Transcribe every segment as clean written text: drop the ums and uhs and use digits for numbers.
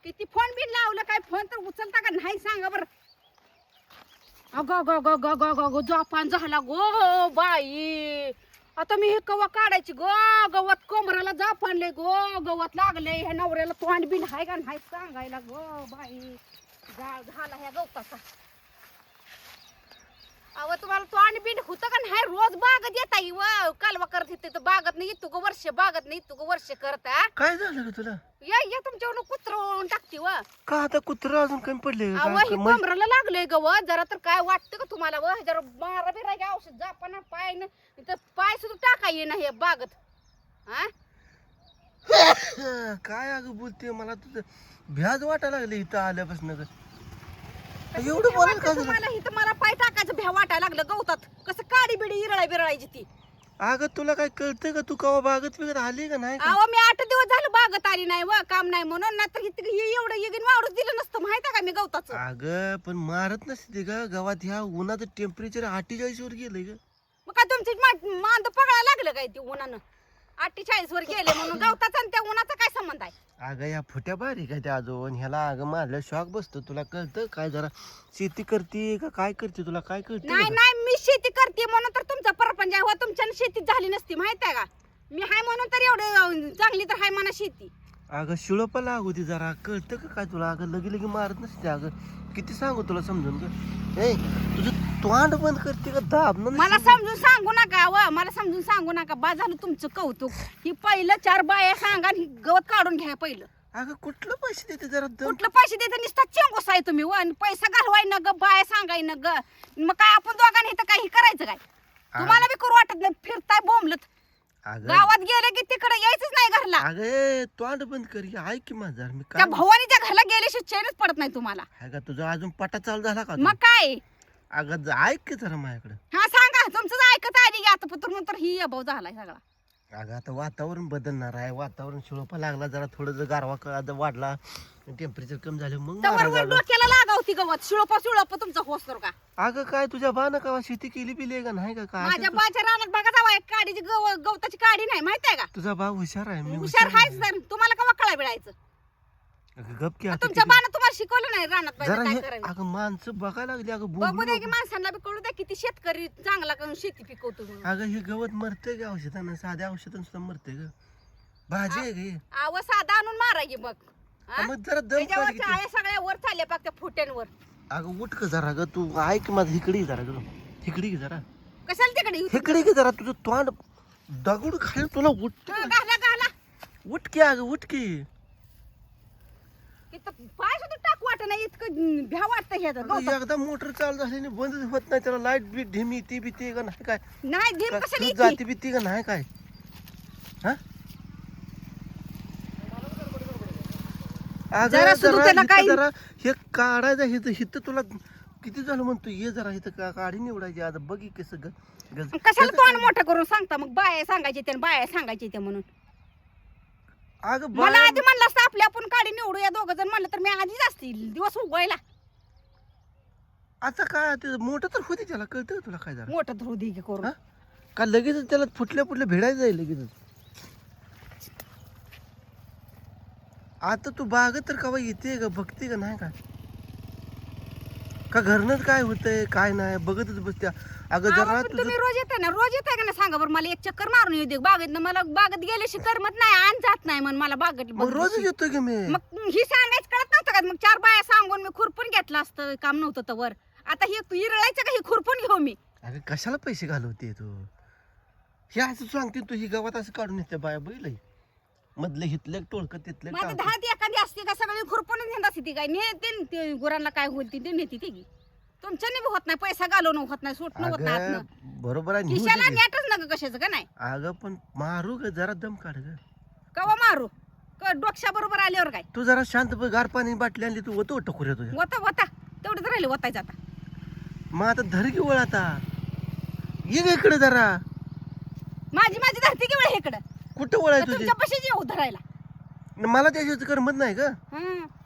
किती फोन बिन लावलं काय फोन तर उचलता का नाही सांगा बरं. अगं गो गो गो गो गो गो जापान झाला गो बाई. आता मी हे कवा काढायची गो गवत कोमराला जापानले गो गवत लागले ह्या नवऱ्याला तोंड बिन हाय का नाही सांगायला गो बाई. झाला ह्या गवताचा. अव तुम्हाला तोंड बिन होतं का नाही रोज बागत येता व कालवा करत येते तर बागत नाही तू वर्ष बागत नाही तू वर्ष करता. काय झालं ग तुला? या तुमच्यावर कुत्रून टाकते व का आता कुत्र अजून कमी पडले अव ही कमराला लागलंय गवत जरा तर काय वाटतं का तुम्हाला व जरा मारा बिरा घ्या औषध जापाना पाय तर पाय सुद्धा टाका ये ना हे बागत. हा काय अगं बोलते मला तुझं भ्याज वाटायला लागले इथं आल्यापासून ग. एवढं बोलायला काय झालं? तुम्हाला इथं मला पाय टाकायचं भ्या वाटायला लागलं गवतात कसं काडी बिडी इरळा बिरळायची ती. अगं तुला काय कळतंय का तू कवा बागत वगैरे आली का नाही? अहो मी 8 दिवस झालं बागत आली नाही व काम नाही म्हणून नाहीतर एवढं येगीन वावरच दिलं नसतं माहिती का मी गवताचं. अगं पण मारत नसते ग गावात ह्या उन्हाचं टेम्परेचर 48 वर गेलंय ग. मग काय तुमची मांद पगळायला लागलं काय ते उन्हानं 48 वर गेले म्हणून गवताचा आणि त्या उन्हाचा काय संबंध आहे. अगं या फुट्या बारीक आहे त्या अजून ह्याला अगं मारल्या शॉक बसतो. तुला कळतं काय जरा शेती करते का काय करते तुला काय कळतं? नाही नाही मी शेती करते म्हणून तर तुमचा परपंच आहे व तुमच्या शेती झाली नसती माहित आहे का. मी हाय म्हणून तर एवढं चांगली तर हाय म्हणा शेती. अगं शिळोपा लागू दे जरा कळतं का काय तुला? अगं लगे लगे मारत नसते. अगं किती सांगू तुला समजून ग. ए तुझं तोंड बंद करते का दाब ना? मला समजून सांगू नका व मला समजून सांगू नका बा झालं तुमचं कौतुक. ही पहिलं 4 बाया सांगा आणि गवत काढून घ्या पहिलं. अगं कुठलं पैसे देते जरा दम? कुठलं पैसे देते नुसता चेंगोस आहे तुम्ही व आणि पैसा घालवाय न ग बाया सांगाय न ग. मग काय आपण दोघांनी इथं काही करायचं काय? तुम्हाला बी करू वाटत नाही फिरताय बोंबलत अगं गावात गेले की तिकडे यायचंच नाही घरला. अगं तोंड बंद कर हे ऐक की माझं मी त्या काय भवानीच्या घरला गेल्याशिवाय चैनच पडत नाही तुम्हाला. आहे का तुझा अजून पटा चालू झाला का? मग काय अगं ऐक की जरा माझ्याकडे. हा सांगा तुमचं ऐकत आली की आता पुत्र नंतर ही अभाव झालाय सगळा. अगं आता वातावरण बदलणार आहे. वातावरण शिळोपा लागला जरा थोडं जर गारवा वाढला टेम्परेचर कमी झालं मग तवर मारायला वर लागलं. डोक्याला लागावती गवत शिळोपा तुमचा होसर का. अगं काय तुझ्या बानं का शेती केली पिली का नाही का? काय माझ्या बाच्या रानात बघा जावा एक काडीची गवताची काडी नाही माहित आहे का. तुझा भाऊ हुशार आहे. मी हुशार हायच तर तुम्हाला का वकळा बिळायचं. अगं गप की आता तुमच्या किती- बानं तुम्हाला शिकवलं नाही रानात पाहिजे जरा काय हे करायचं. अगं माणसं बघायला लागली. अगं बघू बोलू द्या की नको. माणसांना बी कळू द्या किती शेतकरी चांगला करून शेती पिकवतो म्हणून. अगं हे गवत मरते का औषधानं? साध्या औषधानं सुद्धा मरते ग. भाजी आहे ग. आव साधा आणून मारायची मग हा? मग जरा दम त्याच्यावर काढ की तू. चाळे सगळ्या वर चालल्या बघ त्या फुट्यांवर. अगं उठ का जरा ग तू ऐक माझं इकडे ये जरा ग. इकडे ये जरा. कशाला तिकडे येऊ? इकडे ये जरा. तुझं तोंड दगड खाली तुला उठ घाला उठ की. अगं उठ की. इथं पाय सुद्धा टाकू वाटत नाही इतकं भ्या वाटतं हे अगं, एकदा मोटर चालू झाली बंद होत नाही. त्याला लाईट बी ढिमी ती भीती का नाही काय? नाही धीम कशाला येते? जाती भीती का नाही काय? हा अगं जरा सुरू जरा त्याला इथं काही- जरा हे काढायचं हिथं तुला किती झालं म्हणतो ये जरा इथं काढी निवडायची. आता बघी कसं कशाला तोंड मोठं करून सांगता मग बाया सांगायचे ते बाया सांगायचे ते म्हणून. अगं मला बाया- आधी म्हणलं असतं आपल्या आपण काढी निवडू या दोघ जण म्हणलं तर मी आधीच असतील दिवस उगवायला. आता काय ते मोठं तर होते त्याला कळतं का तुला काय जरा? मोठं धरू दे की करून. हा? का लगेच त्याला फुटल्या भेडायचं जाईल लगेच. आता तू बाग तर कवा येते का बघते का नाही का घरनच काय होतंय काय नाही बघतच बसत्या. अगं अहो, जरा पण तुझं तुम्ही रोज येताय ना रोज येताय का ना सांगा बरं मला एक चक्कर मारून येऊ दे बागेत. मला बागेत गेल्याशी करमत नाही आण जात नाही म्हण मला बागेत मग रोज येतो की मी. मग ही सांगायचं कळत नव्हतं का मग 4 बाया सांगून मी खुरपून घेतलं असतं काम नव्हतं तर वर. आता हे इरळायचं का हे खुरपून घेऊ मी. अगं कशाला पैसे घालवते तू? हे असं सांगते तू ही गावात असं काढून येते बाया बैल मधले हितले टोळक तिथले माझं 10 ती एखादी असते का सगळी खुरपूनच नेत असते ती काय नेते गुरांना काय होईल ती नेते ती तुमच्याने बी होत नाही पैसा घालवणं होत नाही सुटणं होत नाही अगं आतनं. बरोबर आहे नेऊ खिशाला दे. नेटच नका कशाचं का नाही. अगं पण मारू ग जरा दम काढ ग. कवा मारू डोक्या बरोबर आल्यावर काय तू जरा शांत गार पाणी बाटली आणली तू वतो टकुऱ्या तुझ्या. वता तेवढंच राहिले वतायचं आता. मग आता धर की वळ आता ये ग इकडे जरा. माझी धरती की वेळ इकडं कुठं वळ आहे तुझे? तुमच्या पशीच येऊ धरायला. मला त्याच्यात करमत नाही का?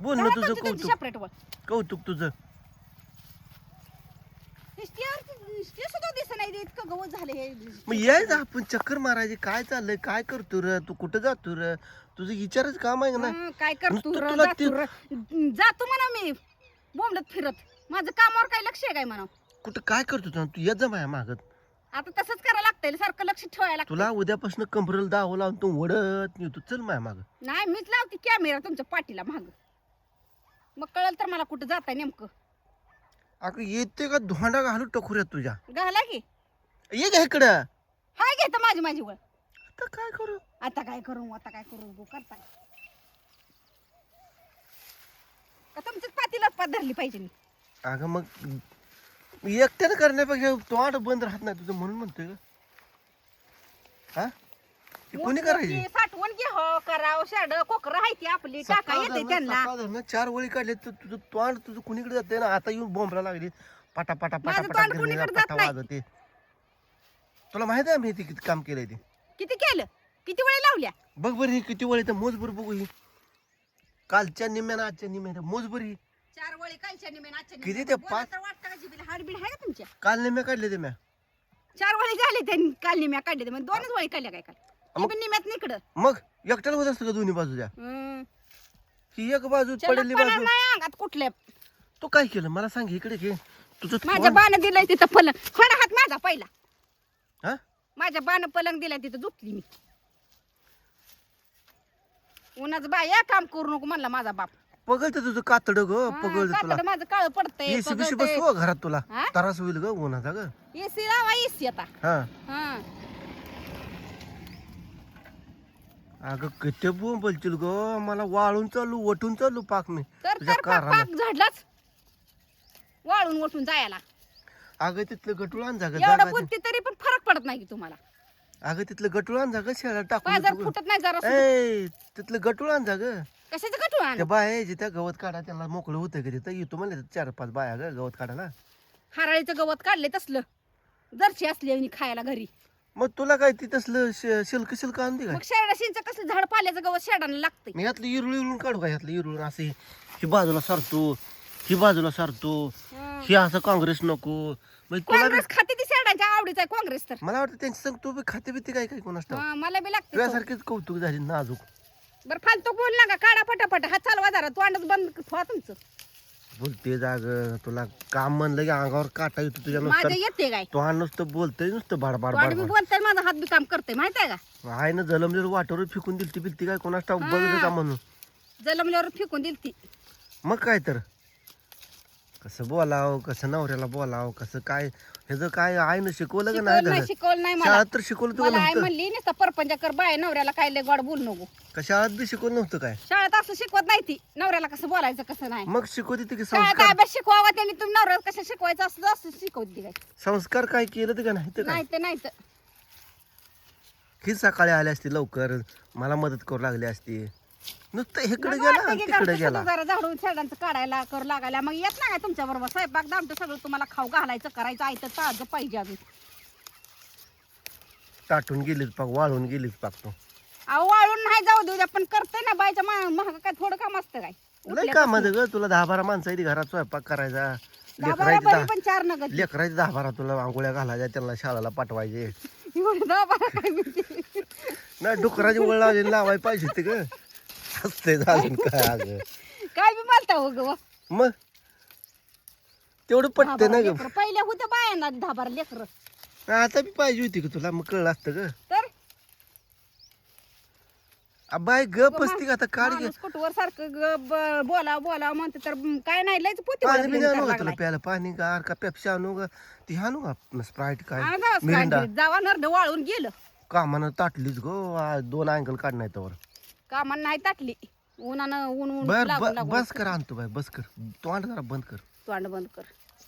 बोल ना तुझं कौतुक सेपरेट वर कौतुक तुझं. ते सुद्धा दिसत नाही इतकं गवत झालं हे. मग यायचं आपण चक्कर मारायची. काय चाललंय, काय करतो रे तू, कुठं जातो रे, तुझं विचारायचं काम आहे ना. काय करतो नुसतं र, तुला जातो र. जातो म्हणा मी बोंबलत फिरत. माझं कामावर काय लक्ष आहे काय म्हणा. कुठं काय करतो तू, येत जा माझ्या मागत. आता तसंच करायला लागतंय, सारखं लक्ष ठेवायला लागतं. तुला उद्यापासून कंबरेला दाव लावून तू वडत नेतो. चल माझ्या माग. नाही मीच लावते कॅमेरा तुमच्या पाठीला माग, मग कळलं तर मला कुठं जाताय नेमकं. अगं येते का धोंडा घालू टकुऱ्यात तुझ्या. घाला की. ये का इकडं. हाय घेत माझी वळ. आता काय करू. आता काय करू गो करताय का तुमच्याच पाठीला पात धरली पाहिजे मी. अगं मग एकट्यानं करण्यापेक्षा तोंड बंद राहत नाही तुझं, म्हणून म्हणतोय का. हा ती कोणी करायची. साठवण घे हो करावं. शाड कोकर आहे ती आपली टाका येते त्यांना. सकाळ 4 वळी काढले तर तुझं तोंड तुझं कुणीकडे जाते ना. आता येऊन बोंबला लागली पाटा पाटा पाटा माझं पाटा तोंड कुणीकडे जात नाही. वाजते. तुला माहित आहे मी ते किती काम केलंय ते. किती केलं, किती वेळ लावल्या. बघ बरं ही किती वळी तर मोज बरं बघू. ही कालच्या निम्यानं आजच्या निम्यानं मोज बरं. ही 4 वळी कालच्या निमेन आजच्या किती निमेन. ते बोला पाच- तर वाटतं का जिभेला हाडबीड आहे का तुमच्या. काल निम्या काढले ते म्या. 4 वळी झाले त्यांनी काल निम्या काढले ते, म्हणजे 2च वळी काढल्या काय काल. मग- निम्यात निकडं मग एकट्याला होत असतं का दोन्ही बाजूच्या. ही एक बाजू पडलेली चलपणा बाजू. नाही अंगात कुठल्या. तू काय केलं मला सांग. इकडे घे तुझं माझ्या बाण दिलंय तिथं पलंग. खडा हात माझा पहिला. हा माझ्या बाण पलंग दिलाय तिथं झोपली मी. उन्हाचं बाया काम करू नको म्हणला माझा बाप. पगळत तुझं कातड ग. पगळत तुला. कातडं माझं काळ पडतंय. एसी बिशी बसव घरात तुला. हा? त्रास होईल ग उन्हाचा ग. एसी लावा एसी आता. हा हा अगं किती बोंबलशील ग. मला वाळून चालू वटून चालू पाक मी तर तुझ्या तर काराला. पाक झाडलाच वाळून वटून जायला. अगं तिथलं गटूळ आण जा ग. एवढं जागा बुद्धी तरी पण फरक पडत नाही की तुम्हाला. दे. अगं तिथलं गटूळ आण जा ग. शेळा टाकून बाजार देतो ग. फुटत नाही जरा. ए तिथलं गटूळ आण जा ग. कशाचं कटू आण. त्या बाया त्या गवत काढा त्यांना मोकळं होतं का तिथं. येतो म्हणले 4-5 बाया ग गवत काढायला. हराळीचं गवत काढले तसलं जरशी असली आणि खायला घरी. मग तुला काय ती तसलं शिल्क आणते काय. मग शेरडाशींचं कसलं झाड पाल्याचं गवत शेडाला लागतंय. मी यातलं इरुळून काढू का. यातलं इरुळून असे ही बाजूला सारतो ही बाजूला सारतो. ही असं काँग्रेस नको. मग तुला काँग्रेस खाते ती शेडाच्या आवडीचा आहे काँग्रेस तर. मला वाटतं त्यांची संग तू बी खाते बिते काय काय कोणास ठाऊक. मला बी लागते. तुझ्यासारखीच कौतुक झाली नाजूक. बरं फालतू बोल नका. काढा फटाफट हात चालवा जरा. तोंडच बंद ठेवा तुमचं. बोलते जाग तुला काम म्हणलं की अंगावर काटा येतो तुझ्या. माझं नुसतं येते काय तो नुसतं बोलतय नुसतं बाडबाड तोंड बी बाडबाड. बोलतंय माझा हात बी काम करतंय माहित आहे का. आहे ना जलमलेलं वाटोवर फेकून दिलती बिलती काय कोणास ठाऊक. बघ का म्हणून. जलमल्यावर फेकून दिली ती. मग काय तर कसं बोलावं कसं नवऱ्याला बोलावं कसं काय ह्याचं काय आईनं शिकवलं का नाही शिकवलं नाही धडं? शिकवलं नाही मला. शाळेत तर शिकवलं तुला मला आई नव्हतं म्हणली नुसतं परपंच कर बाय नवऱ्याला काय लय गोड बोल नको. का शाळेत बी शिकवलं नव्हतं काय. शाळेत असं शिकवत नाही ती नवऱ्याला कसं बोलायचं कसं नाही. मग शिकवते की शाळेत संस्कार. अभ्यास शिकवावा त्यांनी तुम्ही नवऱ्याला कसं शिकवायचं असं असं शिकवते काय. संस्कार काय केलं तर का नाही तर काय. नाही तर नाही तर ही सकाळी आली असती लवकर मला मदत करू लागली असती. नुसतं इकडे मग गेला वाटतं आणि की तिकडे घरचं गेला. सगळं जरा झाडून शेडांचं काढायला करू लागायला मग येत नाही तुमच्या बरोबर. स्वयंपाक दामचं सगळं तुम्हाला खाऊ घालायचं करायचं आहे तर ताजं पाहिजे अजून. टाटून गेलीच पाक वाळून गेलीच पाक तू. अहो वाळून नाही जाऊ देऊ द्या पण करते ना बायच्या महाग काय थोडं काम असतं काय. लय काम आहे ग तुला. 10-12 माणसं आहे घरात स्वयंपाक करायचा. दाबारा बरी पण 4 नगद. लेकरायचे 10-12 तुला आंघोळ्या घालायच्या त्यांना शाळेला पाठवायचे. एवढं दाबारा काय म्हणते. नाही डुकराची वळ लावली लावाय पाहिजे ते ग. असते अजून काय अगं. काय बी मालता हो ग. मग तेवढं पटते ना ग. पहिल्या होत्या बायांना 10-12 लेकर. आता बी पाहिजे होती का तुला. मग कळलं असतं ग. तर बाय ग पसती का आता काढ घे. कुठवर सारखं बोला म्हणते तर काय नाही लयच पोती पाणी बिणी आणू का तुला प्यायला. पाणी गार का पेप्सी आणू का ती आणू का स्प्राईट काय मिरिंडा. जावा नरड वाळून गेलं. कामानं ताटलीच ग. 2 अँगल काढणार त्यावर. कामान नाही टाकली उन्हानं ऊन बर लागून लागून. बस कर आणतो बाय बस कर. तोंड जरा बंद कर. तोंड बंद कर.